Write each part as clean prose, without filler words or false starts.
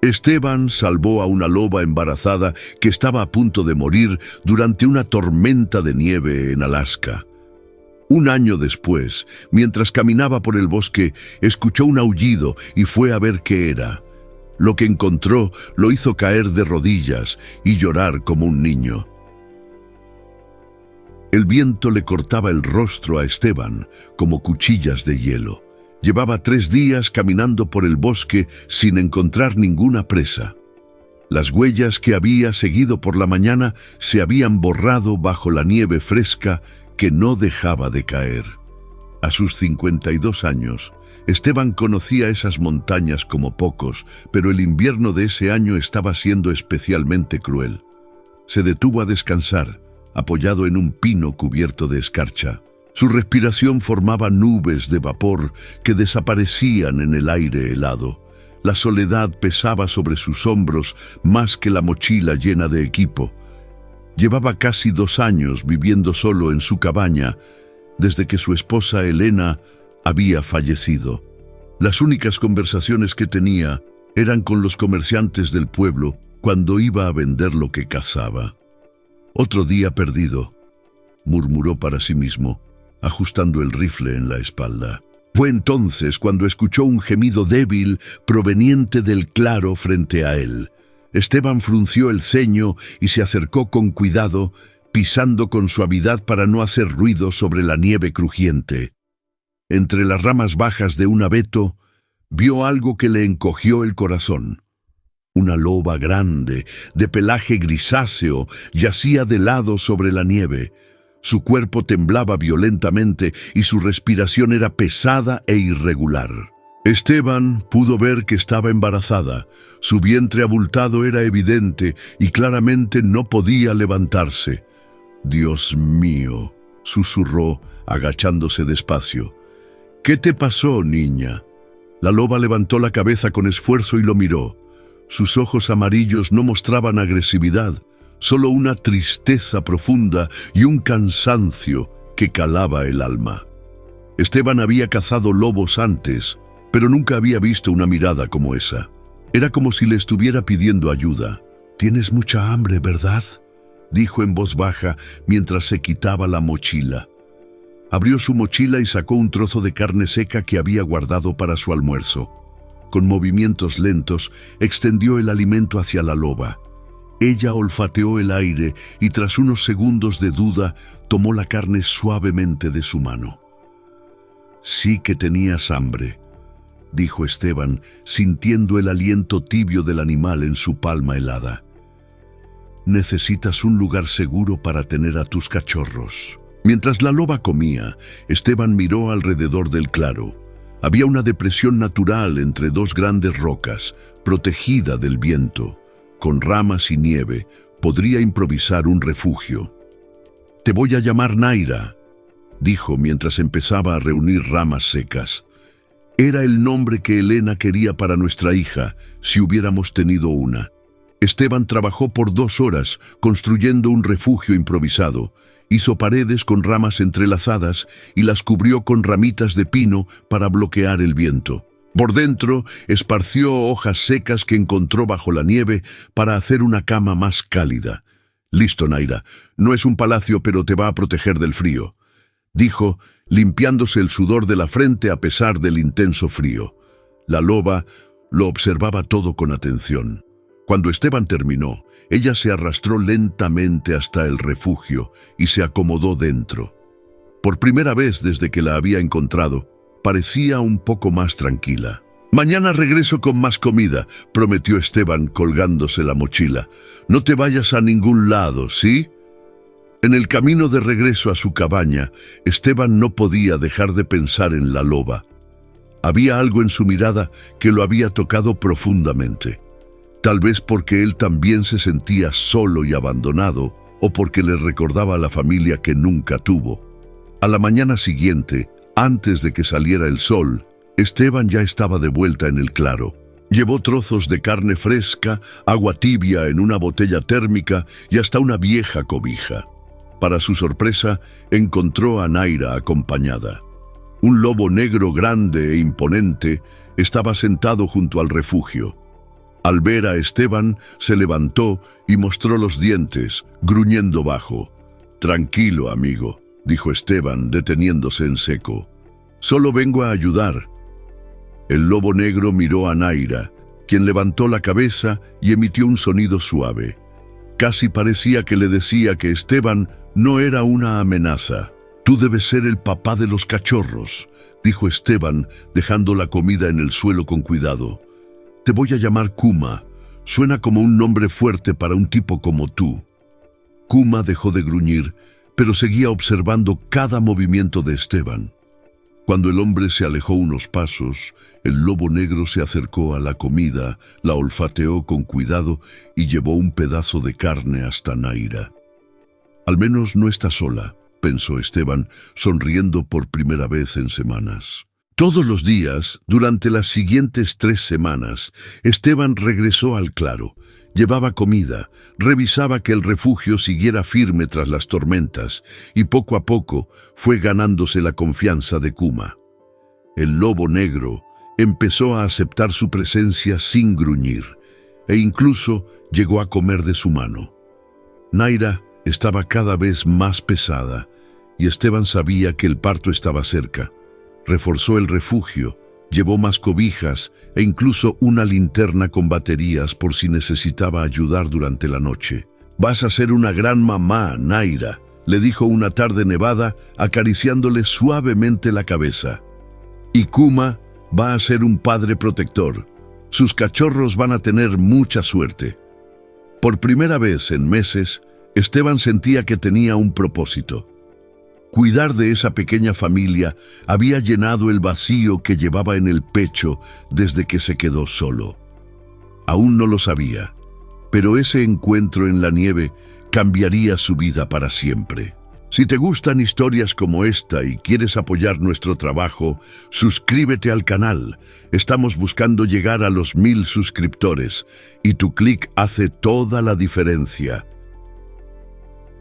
Esteban salvó a una loba embarazada que estaba a punto de morir durante una tormenta de nieve en Alaska. Un año después, mientras caminaba por el bosque, escuchó un aullido y fue a ver qué era. Lo que encontró lo hizo caer de rodillas y llorar como un niño. El viento le cortaba el rostro a Esteban como cuchillas de hielo. Llevaba 3 días caminando por el bosque sin encontrar ninguna presa. Las huellas que había seguido por la mañana se habían borrado bajo la nieve fresca que no dejaba de caer. A sus 52 años, Esteban conocía esas montañas como pocos, pero el invierno de ese año estaba siendo especialmente cruel. Se detuvo a descansar, apoyado en un pino cubierto de escarcha. Su respiración formaba nubes de vapor que desaparecían en el aire helado. La soledad pesaba sobre sus hombros más que la mochila llena de equipo. Llevaba casi 2 años viviendo solo en su cabaña, desde que su esposa Elena había fallecido. Las únicas conversaciones que tenía eran con los comerciantes del pueblo cuando iba a vender lo que cazaba. «Otro día perdido», murmuró para sí mismo, ajustando el rifle en la espalda. Fue entonces cuando escuchó un gemido débil proveniente del claro frente a él. Esteban frunció el ceño y se acercó con cuidado, pisando con suavidad para no hacer ruido sobre la nieve crujiente. Entre las ramas bajas de un abeto, vio algo que le encogió el corazón. Una loba grande, de pelaje grisáceo, yacía de lado sobre la nieve. Su cuerpo temblaba violentamente y su respiración era pesada e irregular. Esteban pudo ver que estaba embarazada. Su vientre abultado era evidente y claramente no podía levantarse. «Dios mío», susurró, agachándose despacio. «¿Qué te pasó, niña?» La loba levantó la cabeza con esfuerzo y lo miró. Sus ojos amarillos no mostraban agresividad, solo una tristeza profunda y un cansancio que calaba el alma. Esteban había cazado lobos antes, pero nunca había visto una mirada como esa. Era como si le estuviera pidiendo ayuda. «Tienes mucha hambre, ¿verdad?», dijo en voz baja mientras se quitaba la mochila. Abrió su mochila y sacó un trozo de carne seca que había guardado para su almuerzo. Con movimientos lentos, extendió el alimento hacia la loba. Ella olfateó el aire y tras unos segundos de duda, tomó la carne suavemente de su mano. «Sí que tenías hambre», dijo Esteban, sintiendo el aliento tibio del animal en su palma helada. «Necesitas un lugar seguro para tener a tus cachorros». Mientras la loba comía, Esteban miró alrededor del claro. Había una depresión natural entre 2 grandes rocas, protegida del viento. Con ramas y nieve, podría improvisar un refugio. «Te voy a llamar Naira», dijo mientras empezaba a reunir ramas secas. Era el nombre que Elena quería para nuestra hija, si hubiéramos tenido una. Esteban trabajó por 2 horas construyendo un refugio improvisado. Hizo paredes con ramas entrelazadas y las cubrió con ramitas de pino para bloquear el viento. Por dentro, esparció hojas secas que encontró bajo la nieve para hacer una cama más cálida. «Listo, Naira. No es un palacio, pero te va a proteger del frío», dijo, limpiándose el sudor de la frente a pesar del intenso frío. La loba lo observaba todo con atención. Cuando Esteban terminó, ella se arrastró lentamente hasta el refugio y se acomodó dentro. Por primera vez desde que la había encontrado, parecía un poco más tranquila. «Mañana regreso con más comida», prometió Esteban colgándose la mochila. «No te vayas a ningún lado, ¿sí?» En el camino de regreso a su cabaña, Esteban no podía dejar de pensar en la loba. Había algo en su mirada que lo había tocado profundamente. Tal vez porque él también se sentía solo y abandonado, o porque le recordaba a la familia que nunca tuvo. A la mañana siguiente, antes de que saliera el sol, Esteban ya estaba de vuelta en el claro. Llevó trozos de carne fresca, agua tibia en una botella térmica y hasta una vieja cobija. Para su sorpresa, encontró a Naira acompañada. Un lobo negro grande e imponente estaba sentado junto al refugio. Al ver a Esteban, se levantó y mostró los dientes, gruñendo bajo. «Tranquilo, amigo», dijo Esteban, deteniéndose en seco. «Solo vengo a ayudar». El lobo negro miró a Naira, quien levantó la cabeza y emitió un sonido suave. Casi parecía que le decía que Esteban no era una amenaza. «Tú debes ser el papá de los cachorros», dijo Esteban, dejando la comida en el suelo con cuidado. «Te voy a llamar Kuma. Suena como un nombre fuerte para un tipo como tú». Kuma dejó de gruñir, pero seguía observando cada movimiento de Esteban. Cuando el hombre se alejó unos pasos, el lobo negro se acercó a la comida, la olfateó con cuidado y llevó un pedazo de carne hasta Naira. «Al menos no está sola», pensó Esteban, sonriendo por primera vez en semanas. Todos los días, durante las siguientes 3 semanas, Esteban regresó al claro. Llevaba comida, revisaba que el refugio siguiera firme tras las tormentas y poco a poco fue ganándose la confianza de Kuma. El lobo negro empezó a aceptar su presencia sin gruñir e incluso llegó a comer de su mano. Naira estaba cada vez más pesada y Esteban sabía que el parto estaba cerca. Reforzó el refugio, llevó más cobijas e incluso una linterna con baterías por si necesitaba ayudar durante la noche. «Vas a ser una gran mamá, Naira», le dijo una tarde nevada, acariciándole suavemente la cabeza. «Y Kuma va a ser un padre protector. Sus cachorros van a tener mucha suerte». Por primera vez en meses, Esteban sentía que tenía un propósito. Cuidar de esa pequeña familia había llenado el vacío que llevaba en el pecho desde que se quedó solo. Aún no lo sabía, pero ese encuentro en la nieve cambiaría su vida para siempre. Si te gustan historias como esta y quieres apoyar nuestro trabajo, suscríbete al canal. Estamos buscando llegar a los 1000 suscriptores y tu clic hace toda la diferencia.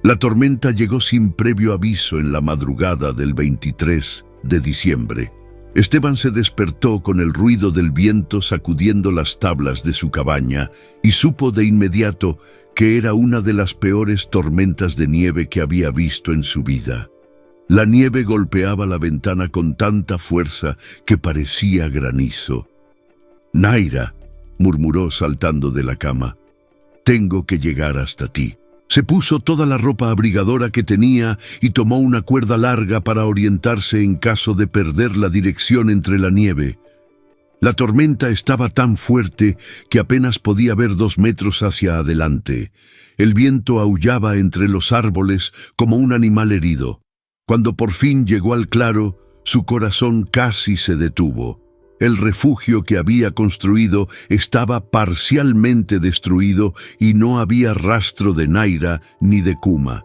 La tormenta llegó sin previo aviso en la madrugada del 23 de diciembre. Esteban se despertó con el ruido del viento sacudiendo las tablas de su cabaña y supo de inmediato que era una de las peores tormentas de nieve que había visto en su vida. La nieve golpeaba la ventana con tanta fuerza que parecía granizo. «Naira», murmuró saltando de la cama, «tengo que llegar hasta ti». Se puso toda la ropa abrigadora que tenía y tomó una cuerda larga para orientarse en caso de perder la dirección entre la nieve. La tormenta estaba tan fuerte que apenas podía ver 2 metros hacia adelante. El viento aullaba entre los árboles como un animal herido. Cuando por fin llegó al claro, su corazón casi se detuvo. El refugio que había construido estaba parcialmente destruido y no había rastro de Naira ni de Kuma.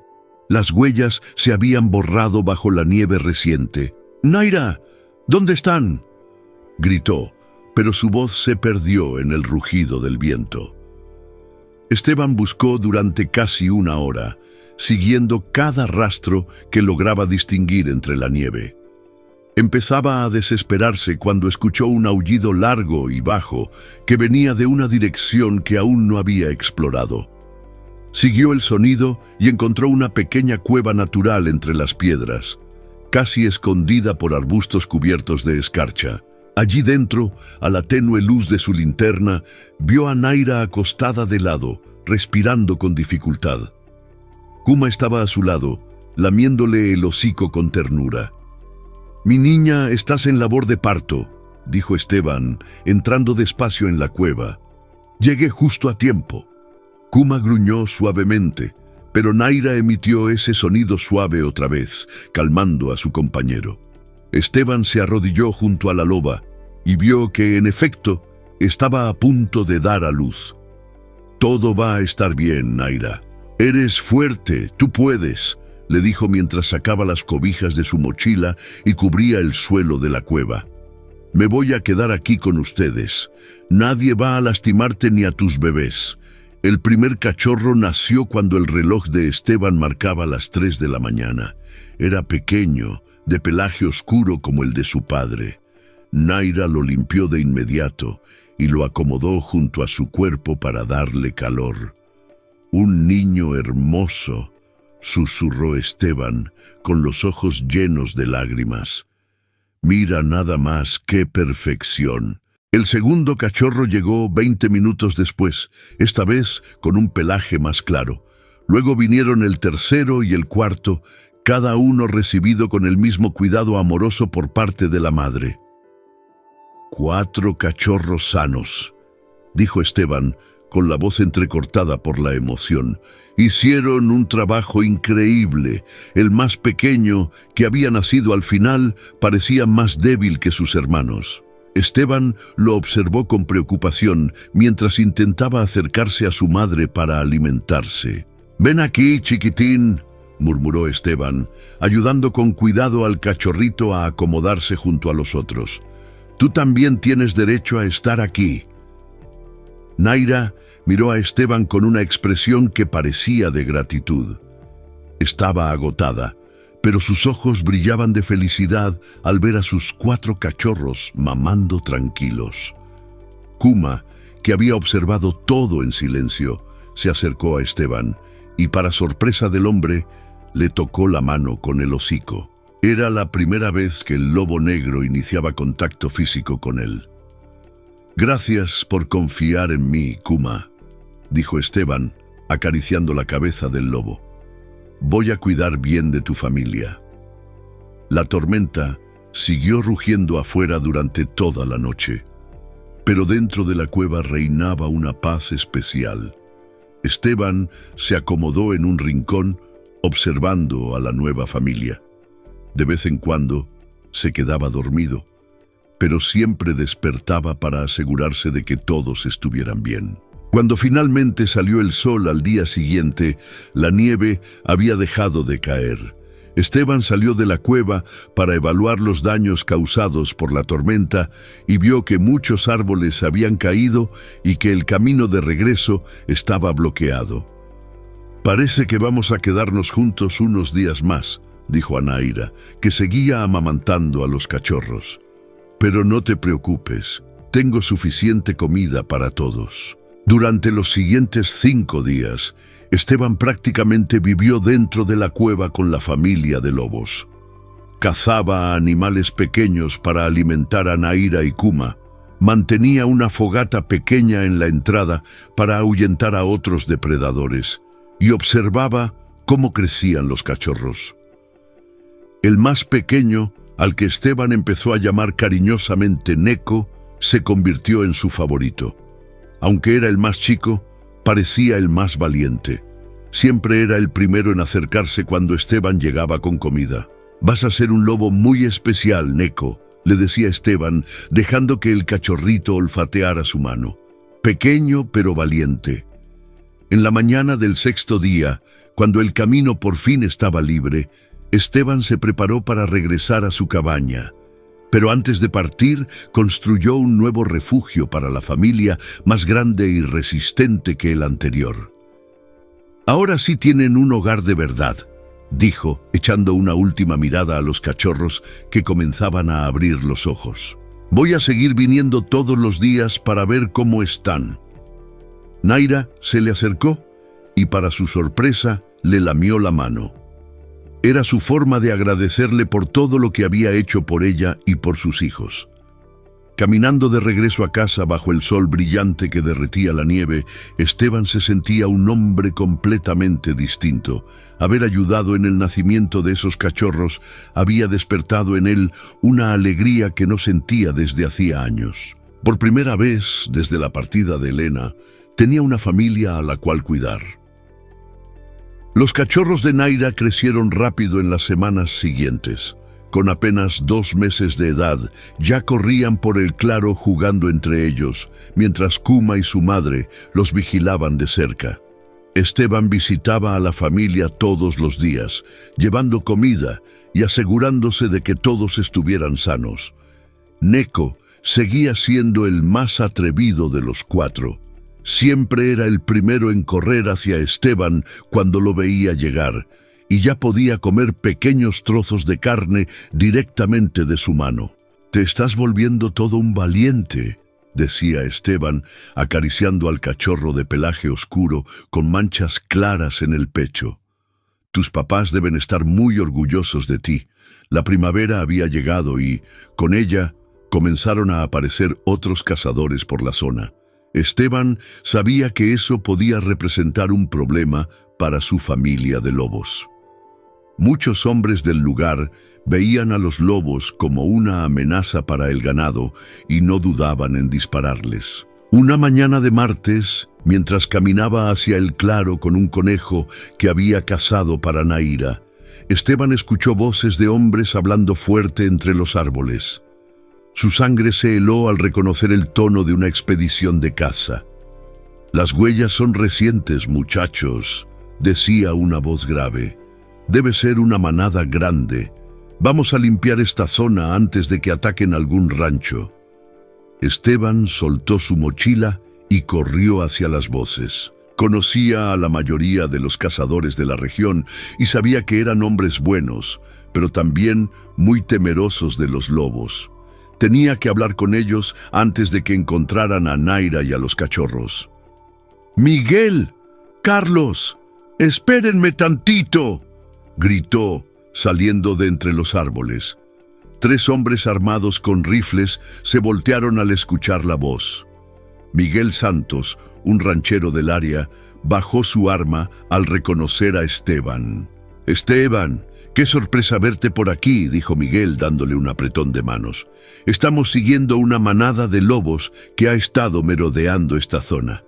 Las huellas se habían borrado bajo la nieve reciente. «¡Naira! ¿Dónde están?», gritó, pero su voz se perdió en el rugido del viento. Esteban buscó durante casi 1 hora, siguiendo cada rastro que lograba distinguir entre la nieve. Empezaba a desesperarse cuando escuchó un aullido largo y bajo que venía de una dirección que aún no había explorado. Siguió el sonido y encontró una pequeña cueva natural entre las piedras, casi escondida por arbustos cubiertos de escarcha. Allí dentro, a la tenue luz de su linterna, vio a Naira acostada de lado, respirando con dificultad. Kuma estaba a su lado, lamiéndole el hocico con ternura. «Mi niña, estás en labor de parto», dijo Esteban, entrando despacio en la cueva. «Llegué justo a tiempo». Kuma gruñó suavemente, pero Naira emitió ese sonido suave otra vez, calmando a su compañero. Esteban se arrodilló junto a la loba y vio que, en efecto, estaba a punto de dar a luz. «Todo va a estar bien, Naira. Eres fuerte, tú puedes», le dijo mientras sacaba las cobijas de su mochila y cubría el suelo de la cueva. «Me voy a quedar aquí con ustedes. Nadie va a lastimarte ni a tus bebés». El primer cachorro nació cuando el reloj de Esteban marcaba las 3 de la mañana. Era pequeño, de pelaje oscuro como el de su padre. Naira lo limpió de inmediato y lo acomodó junto a su cuerpo para darle calor. «Un niño hermoso», susurró Esteban, con los ojos llenos de lágrimas. «Mira nada más qué perfección». El segundo cachorro llegó 20 minutos después, esta vez con un pelaje más claro. Luego vinieron el tercero y el cuarto, cada uno recibido con el mismo cuidado amoroso por parte de la madre. «4 cachorros sanos», dijo Esteban, con la voz entrecortada por la emoción. «Hicieron un trabajo increíble. El más pequeño, que había nacido al final, parecía más débil que sus hermanos». Esteban lo observó con preocupación mientras intentaba acercarse a su madre para alimentarse. «Ven aquí, chiquitín», murmuró Esteban, ayudando con cuidado al cachorrito a acomodarse junto a los otros. «Tú también tienes derecho a estar aquí». Naira miró a Esteban con una expresión que parecía de gratitud. Estaba agotada, pero sus ojos brillaban de felicidad al ver a sus 4 cachorros mamando tranquilos. Kuma, que había observado todo en silencio, se acercó a Esteban y, para sorpresa del hombre, le tocó la mano con el hocico. Era la primera vez que el lobo negro iniciaba contacto físico con él. «Gracias por confiar en mí, Kuma», dijo Esteban, acariciando la cabeza del lobo. «Voy a cuidar bien de tu familia». La tormenta siguió rugiendo afuera durante toda la noche, pero dentro de la cueva reinaba una paz especial. Esteban se acomodó en un rincón observando a la nueva familia. De vez en cuando se quedaba dormido, pero siempre despertaba para asegurarse de que todos estuvieran bien. Cuando finalmente salió el sol al día siguiente, la nieve había dejado de caer. Esteban salió de la cueva para evaluar los daños causados por la tormenta y vio que muchos árboles habían caído y que el camino de regreso estaba bloqueado. «Parece que vamos a quedarnos juntos unos días más», dijo a Naira, que seguía amamantando a los cachorros. «Pero no te preocupes, tengo suficiente comida para todos». Durante los siguientes 5 días, Esteban prácticamente vivió dentro de la cueva con la familia de lobos. Cazaba a animales pequeños para alimentar a Naira y Kuma. Mantenía una fogata pequeña en la entrada para ahuyentar a otros depredadores y observaba cómo crecían los cachorros. El más pequeño, al que Esteban empezó a llamar cariñosamente Neko, se convirtió en su favorito. Aunque era el más chico, parecía el más valiente. Siempre era el primero en acercarse cuando Esteban llegaba con comida. «Vas a ser un lobo muy especial, Neko», le decía Esteban, dejando que el cachorrito olfateara su mano. «Pequeño pero valiente». En la mañana del 6.º día, cuando el camino por fin estaba libre, Esteban se preparó para regresar a su cabaña. Pero antes de partir, construyó un nuevo refugio para la familia, más grande y resistente que el anterior. «Ahora sí tienen un hogar de verdad», dijo, echando una última mirada a los cachorros que comenzaban a abrir los ojos. «Voy a seguir viniendo todos los días para ver cómo están». Naira se le acercó y, para su sorpresa, le lamió la mano. Era su forma de agradecerle por todo lo que había hecho por ella y por sus hijos. Caminando de regreso a casa bajo el sol brillante que derretía la nieve, Esteban se sentía un hombre completamente distinto. Haber ayudado en el nacimiento de esos cachorros había despertado en él una alegría que no sentía desde hacía años. Por primera vez, desde la partida de Elena, tenía una familia a la cual cuidar. Los cachorros de Naira crecieron rápido en las semanas siguientes. Con apenas 2 meses de edad, ya corrían por el claro jugando entre ellos, mientras Kuma y su madre los vigilaban de cerca. Esteban visitaba a la familia todos los días, llevando comida y asegurándose de que todos estuvieran sanos. Neko seguía siendo el más atrevido de los 4. Siempre era el primero en correr hacia Esteban cuando lo veía llegar, y ya podía comer pequeños trozos de carne directamente de su mano. «Te estás volviendo todo un valiente», decía Esteban, acariciando al cachorro de pelaje oscuro con manchas claras en el pecho. Tus papás deben estar muy orgullosos de ti. La primavera había llegado y, con ella, comenzaron a aparecer otros cazadores por la zona. Esteban sabía que eso podía representar un problema para su familia de lobos. Muchos hombres del lugar veían a los lobos como una amenaza para el ganado y no dudaban en dispararles. Una mañana de martes, mientras caminaba hacia el claro con un conejo que había cazado para Naira, Esteban escuchó voces de hombres hablando fuerte entre los árboles. Su sangre se heló al reconocer el tono de una expedición de caza. «Las huellas son recientes, muchachos», decía una voz grave. «Debe ser una manada grande. Vamos a limpiar esta zona antes de que ataquen algún rancho». Esteban soltó su mochila y corrió hacia las voces. Conocía a la mayoría de los cazadores de la región y sabía que eran hombres buenos, pero también muy temerosos de los lobos. Tenía que hablar con ellos antes de que encontraran a Naira y a los cachorros. «Miguel, Carlos, espérenme tantito», gritó, saliendo de entre los árboles. 3 hombres armados con rifles se voltearon al escuchar la voz. Miguel Santos, un ranchero del área, bajó su arma al reconocer a Esteban. «Esteban, qué sorpresa verte por aquí», dijo Miguel dándole un apretón de manos. «Estamos siguiendo una manada de lobos que ha estado merodeando esta zona».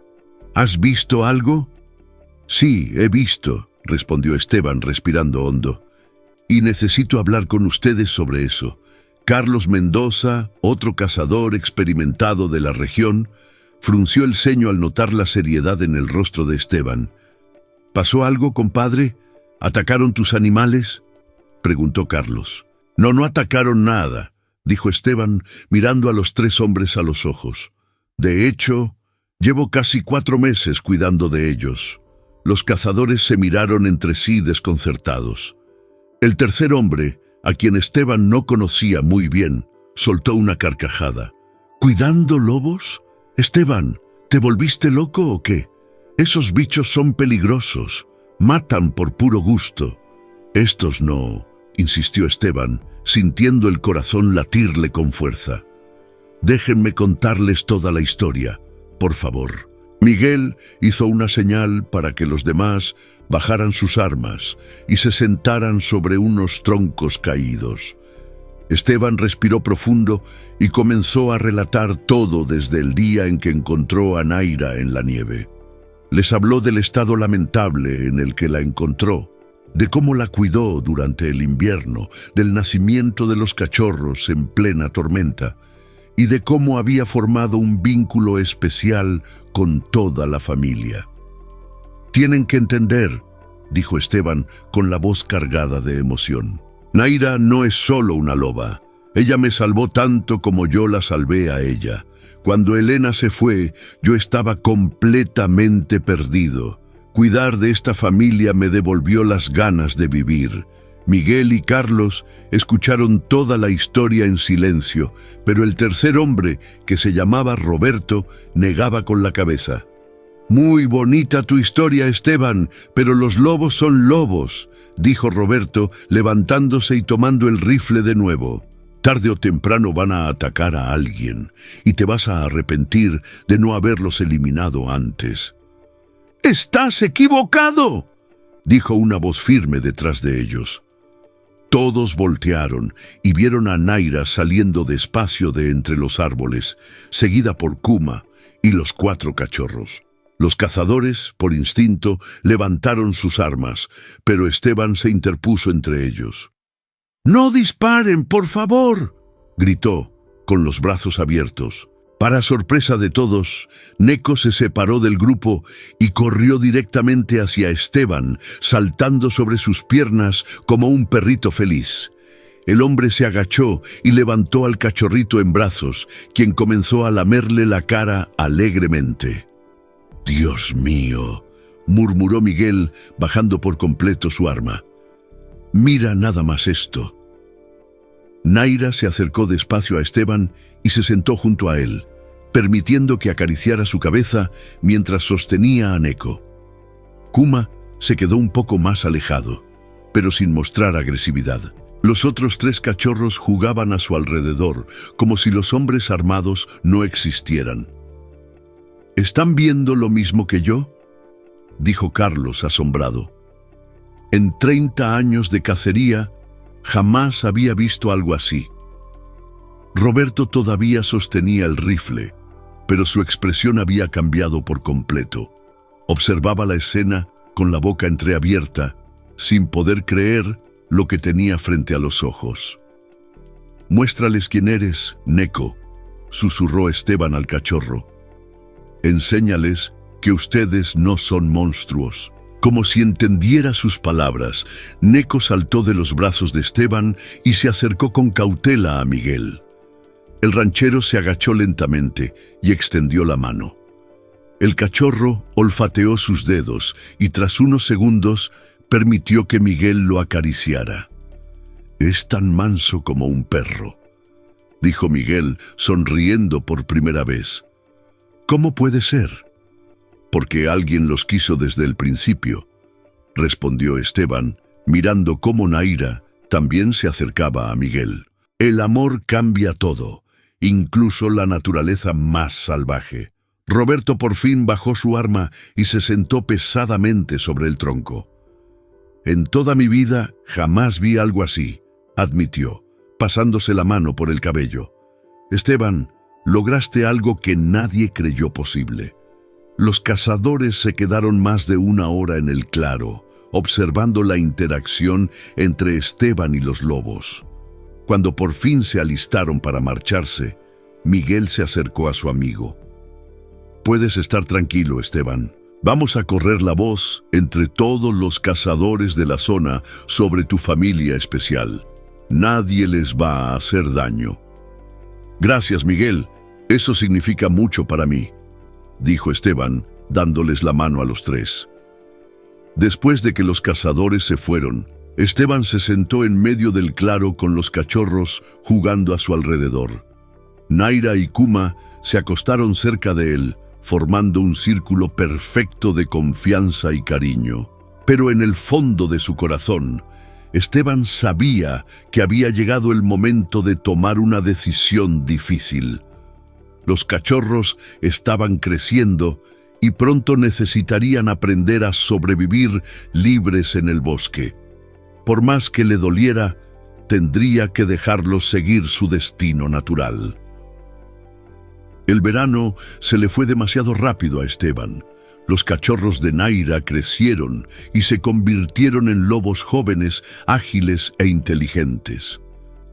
«¿Has visto algo?» «Sí, he visto», respondió Esteban respirando hondo. «Y necesito hablar con ustedes sobre eso». Carlos Mendoza, otro cazador experimentado de la región, frunció el ceño al notar la seriedad en el rostro de Esteban. «¿Pasó algo, compadre? ¿Atacaron tus animales?», preguntó Carlos. No atacaron nada», dijo Esteban, mirando a los 3 hombres a los ojos. «De hecho, llevo casi 4 meses cuidando de ellos». Los cazadores se miraron entre sí desconcertados. El tercer hombre, a quien Esteban no conocía muy bien, soltó una carcajada. «¿Cuidando lobos? Esteban, ¿te volviste loco o qué? Esos bichos son peligrosos, matan por puro gusto». «Estos no», insistió Esteban, sintiendo el corazón latirle con fuerza. «Déjenme contarles toda la historia, por favor». Miguel hizo una señal para que los demás bajaran sus armas y se sentaran sobre unos troncos caídos. Esteban respiró profundo y comenzó a relatar todo desde el día en que encontró a Naira en la nieve. Les habló del estado lamentable en el que la encontró, de cómo la cuidó durante el invierno, del nacimiento de los cachorros en plena tormenta, y de cómo había formado un vínculo especial con toda la familia. «Tienen que entender», dijo Esteban con la voz cargada de emoción. «Naira no es solo una loba. Ella me salvó tanto como yo la salvé a ella. Cuando Elena se fue, yo estaba completamente perdido. Cuidar de esta familia me devolvió las ganas de vivir». Miguel y Carlos escucharon toda la historia en silencio, pero el tercer hombre, que se llamaba Roberto, negaba con la cabeza. «Muy bonita tu historia, Esteban, pero los lobos son lobos», dijo Roberto, levantándose y tomando el rifle de nuevo. «Tarde o temprano van a atacar a alguien, y te vas a arrepentir de no haberlos eliminado antes». «¡Estás equivocado!», dijo una voz firme detrás de ellos. Todos voltearon y vieron a Naira saliendo despacio de entre los árboles, seguida por Kuma y los 4 cachorros. Los cazadores, por instinto, levantaron sus armas, pero Esteban se interpuso entre ellos. «¡No disparen, por favor!», gritó, con los brazos abiertos. Para sorpresa de todos, Neko se separó del grupo y corrió directamente hacia Esteban, saltando sobre sus piernas como un perrito feliz. El hombre se agachó y levantó al cachorrito en brazos, quien comenzó a lamerle la cara alegremente. «Dios mío», murmuró Miguel, bajando por completo su arma. «Mira nada más esto». Naira se acercó despacio a Esteban y se sentó junto a él. permitiendo que acariciara su cabeza mientras sostenía a Neko. Kuma se quedó un poco más alejado, pero sin mostrar agresividad. Los otros 3 cachorros jugaban a su alrededor, como si los hombres armados no existieran. ¿Están viendo lo mismo que yo?, dijo Carlos, asombrado. En 30 años de cacería, jamás había visto algo así. Roberto todavía sostenía el rifle, pero su expresión había cambiado por completo. Observaba la escena con la boca entreabierta, sin poder creer lo que tenía frente a los ojos. «Muéstrales quién eres, Neko», susurró Esteban al cachorro. «Enséñales que ustedes no son monstruos». Como si entendiera sus palabras, Neko saltó de los brazos de Esteban y se acercó con cautela a Miguel. El ranchero se agachó lentamente y extendió la mano. El cachorro olfateó sus dedos y tras unos segundos permitió que Miguel lo acariciara. «Es tan manso como un perro», dijo Miguel, sonriendo por primera vez. «¿Cómo puede ser?» «Porque alguien los quiso desde el principio», respondió Esteban, mirando cómo Naira también se acercaba a Miguel. «El amor cambia todo, incluso la naturaleza más salvaje». Roberto por fin bajó su arma y se sentó pesadamente sobre el tronco. «En toda mi vida jamás vi algo así», admitió, pasándose la mano por el cabello. «Esteban, lograste algo que nadie creyó posible». Los cazadores se quedaron más de 1 hora en el claro, observando la interacción entre Esteban y los lobos. Cuando por fin se alistaron para marcharse, Miguel se acercó a su amigo. «Puedes estar tranquilo, Esteban. Vamos a correr la voz entre todos los cazadores de la zona sobre tu familia especial. Nadie les va a hacer daño». «Gracias, Miguel. Eso significa mucho para mí», dijo Esteban, dándoles la mano a los 3. Después de que los cazadores se fueron, Esteban se sentó en medio del claro con los cachorros jugando a su alrededor. Naira y Kuma se acostaron cerca de él, formando un círculo perfecto de confianza y cariño. Pero en el fondo de su corazón, Esteban sabía que había llegado el momento de tomar una decisión difícil. Los cachorros estaban creciendo y pronto necesitarían aprender a sobrevivir libres en el bosque. Por más que le doliera, tendría que dejarlos seguir su destino natural. El verano se le fue demasiado rápido a Esteban. Los cachorros de Naira crecieron y se convirtieron en lobos jóvenes, ágiles e inteligentes.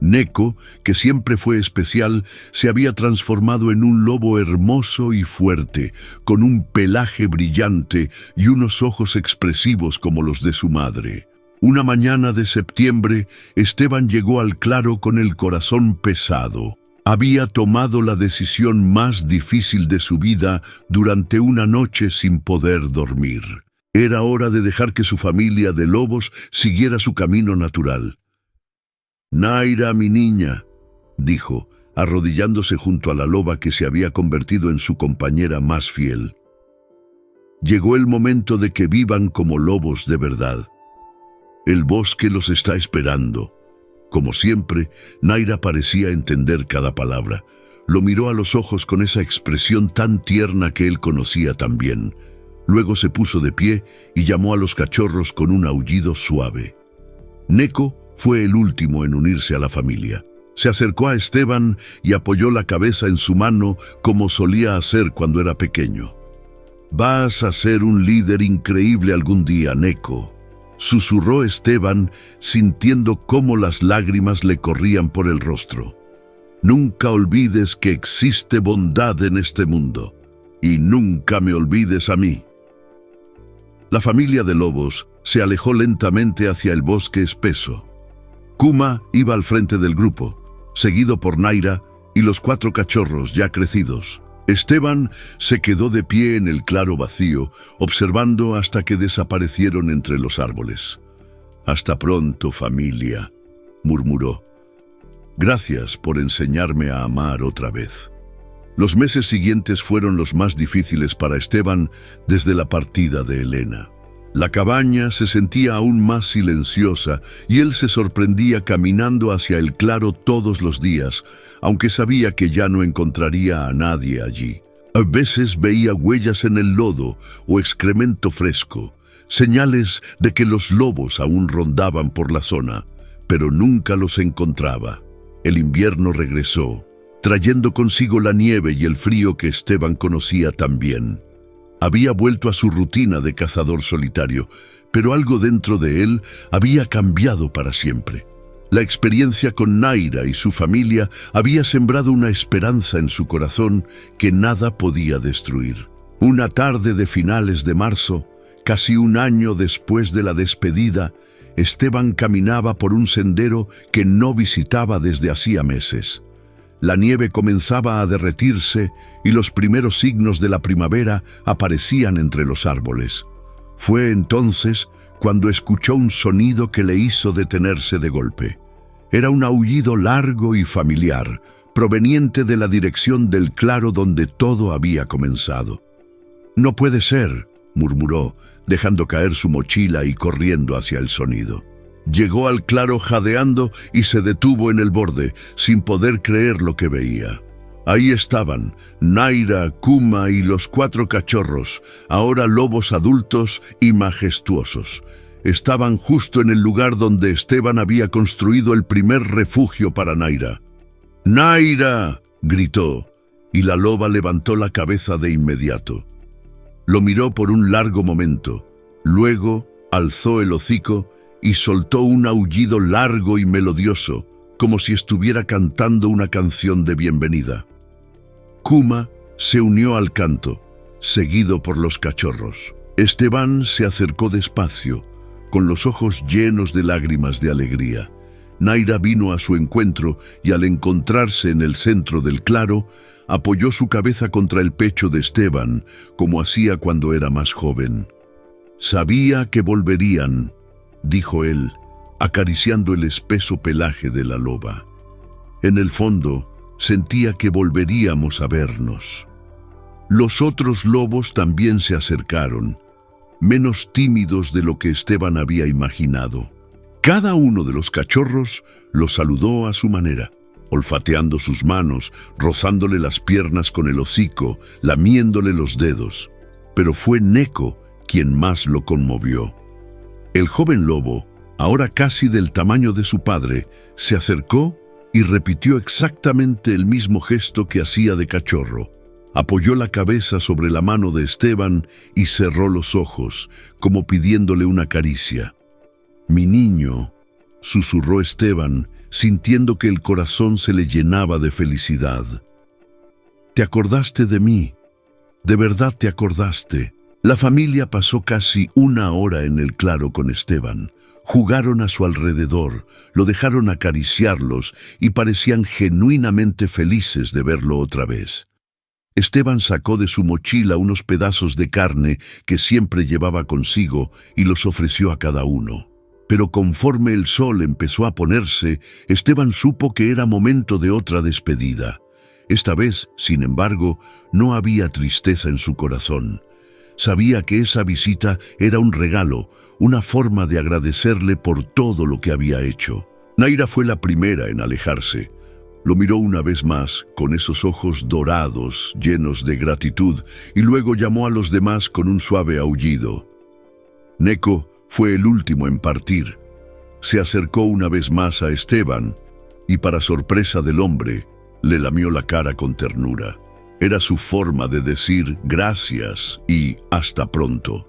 Neko, que siempre fue especial, se había transformado en un lobo hermoso y fuerte, con un pelaje brillante y unos ojos expresivos como los de su madre. Una mañana de septiembre, Esteban llegó al claro con el corazón pesado. Había tomado la decisión más difícil de su vida durante una noche sin poder dormir. Era hora de dejar que su familia de lobos siguiera su camino natural. «Naira, mi niña», dijo, arrodillándose junto a la loba que se había convertido en su compañera más fiel. «Llegó el momento de que vivan como lobos de verdad. El bosque los está esperando». Como siempre, Naira parecía entender cada palabra. Lo miró a los ojos con esa expresión tan tierna que él conocía tan bien. Luego se puso de pie y llamó a los cachorros con un aullido suave. Neko fue el último en unirse a la familia. Se acercó a Esteban y apoyó la cabeza en su mano como solía hacer cuando era pequeño. «Vas a ser un líder increíble algún día, Neko», susurró Esteban, sintiendo cómo las lágrimas le corrían por el rostro. «Nunca olvides que existe bondad en este mundo, y nunca me olvides a mí». La familia de lobos se alejó lentamente hacia el bosque espeso. Kuma iba al frente del grupo, seguido por Naira y los 4 cachorros ya crecidos. Esteban se quedó de pie en el claro vacío, observando hasta que desaparecieron entre los árboles. «Hasta pronto, familia», murmuró. «Gracias por enseñarme a amar otra vez». Los meses siguientes fueron los más difíciles para Esteban desde la partida de Elena. La cabaña se sentía aún más silenciosa y él se sorprendía caminando hacia el claro todos los días, aunque sabía que ya no encontraría a nadie allí. A veces veía huellas en el lodo o excremento fresco, señales de que los lobos aún rondaban por la zona, pero nunca los encontraba. El invierno regresó, trayendo consigo la nieve y el frío que Esteban conocía tan bien. Había vuelto a su rutina de cazador solitario, pero algo dentro de él había cambiado para siempre. La experiencia con Naira y su familia había sembrado una esperanza en su corazón que nada podía destruir. Una tarde de finales de marzo, casi un año después de la despedida, Esteban caminaba por un sendero que no visitaba desde hacía meses. La nieve comenzaba a derretirse y los primeros signos de la primavera aparecían entre los árboles. Fue entonces cuando escuchó un sonido que le hizo detenerse de golpe. Era un aullido largo y familiar, proveniente de la dirección del claro donde todo había comenzado. «No puede ser», murmuró, dejando caer su mochila y corriendo hacia el sonido. Llegó al claro jadeando y se detuvo en el borde, sin poder creer lo que veía. Ahí estaban Naira, Kuma y los 4 cachorros, ahora lobos adultos y majestuosos. Estaban justo en el lugar donde Esteban había construido el primer refugio para Naira. «¡Naira!», gritó, y la loba levantó la cabeza de inmediato. Lo miró por un largo momento, luego alzó el hocico y soltó un aullido largo y melodioso, como si estuviera cantando una canción de bienvenida. Kuma se unió al canto, seguido por los cachorros. Esteban se acercó despacio, con los ojos llenos de lágrimas de alegría. Naira vino a su encuentro y al encontrarse en el centro del claro, apoyó su cabeza contra el pecho de Esteban, como hacía cuando era más joven. «Sabía que volverían», dijo él, acariciando el espeso pelaje de la loba. En el fondo, sentía que volveríamos a vernos. Los otros lobos también se acercaron, menos tímidos de lo que Esteban había imaginado. Cada uno de los cachorros lo saludó a su manera, olfateando sus manos, rozándole las piernas con el hocico, lamiéndole los dedos. Pero fue Neko quien más lo conmovió. El joven lobo, ahora casi del tamaño de su padre, se acercó y repitió exactamente el mismo gesto que hacía de cachorro. Apoyó la cabeza sobre la mano de Esteban y cerró los ojos, como pidiéndole una caricia. «Mi niño», susurró Esteban, sintiendo que el corazón se le llenaba de felicidad. «Te acordaste de mí, de verdad te acordaste». La familia pasó casi una hora en el claro con Esteban. Jugaron a su alrededor, lo dejaron acariciarlos y parecían genuinamente felices de verlo otra vez. Esteban sacó de su mochila unos pedazos de carne que siempre llevaba consigo y los ofreció a cada uno. Pero conforme el sol empezó a ponerse, Esteban supo que era momento de otra despedida. Esta vez, sin embargo, no había tristeza en su corazón. Sabía que esa visita era un regalo, una forma de agradecerle por todo lo que había hecho. Naira fue la primera en alejarse. Lo miró una vez más, con esos ojos dorados, llenos de gratitud, y luego llamó a los demás con un suave aullido. Neko fue el último en partir. Se acercó una vez más a Esteban, y para sorpresa del hombre, le lamió la cara con ternura. Era su forma de decir gracias y hasta pronto.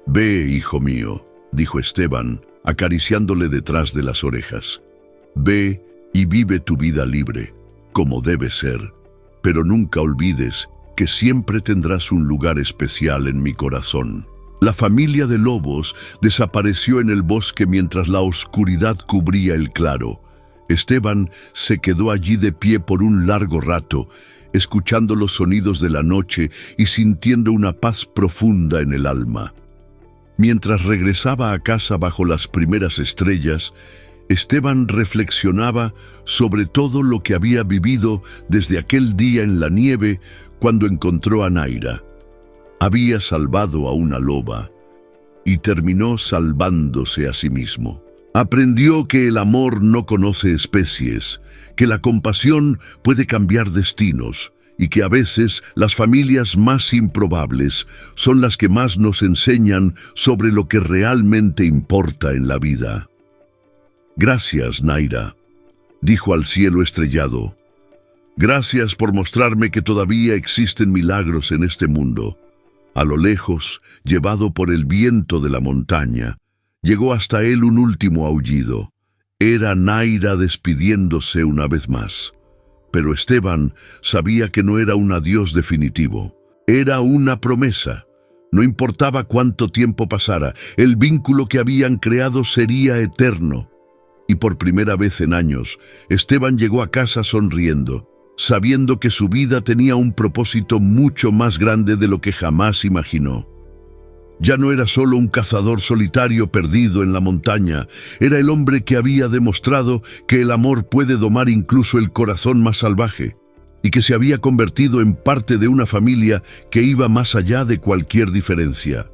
«Ve, hijo mío», dijo Esteban, acariciándole detrás de las orejas. «Ve y vive tu vida libre, como debe ser, pero nunca olvides que siempre tendrás un lugar especial en mi corazón». La familia de lobos desapareció en el bosque mientras la oscuridad cubría el claro. Esteban se quedó allí de pie por un largo rato, escuchando los sonidos de la noche y sintiendo una paz profunda en el alma. Mientras regresaba a casa bajo las primeras estrellas, Esteban reflexionaba sobre todo lo que había vivido desde aquel día en la nieve cuando encontró a Naira. Había salvado a una loba y terminó salvándose a sí mismo. Aprendió que el amor no conoce especies, que la compasión puede cambiar destinos y que a veces las familias más improbables son las que más nos enseñan sobre lo que realmente importa en la vida. «Gracias, Naira», dijo al cielo estrellado. «Gracias por mostrarme que todavía existen milagros en este mundo». A lo lejos, llevado por el viento de la montaña, llegó hasta él un último aullido. Era Naira despidiéndose una vez más. Pero Esteban sabía que no era un adiós definitivo. Era una promesa. No importaba cuánto tiempo pasara, el vínculo que habían creado sería eterno. Y por primera vez en años, Esteban llegó a casa sonriendo, sabiendo que su vida tenía un propósito mucho más grande de lo que jamás imaginó. Ya no era solo un cazador solitario perdido en la montaña, era el hombre que había demostrado que el amor puede domar incluso el corazón más salvaje, y que se había convertido en parte de una familia que iba más allá de cualquier diferencia.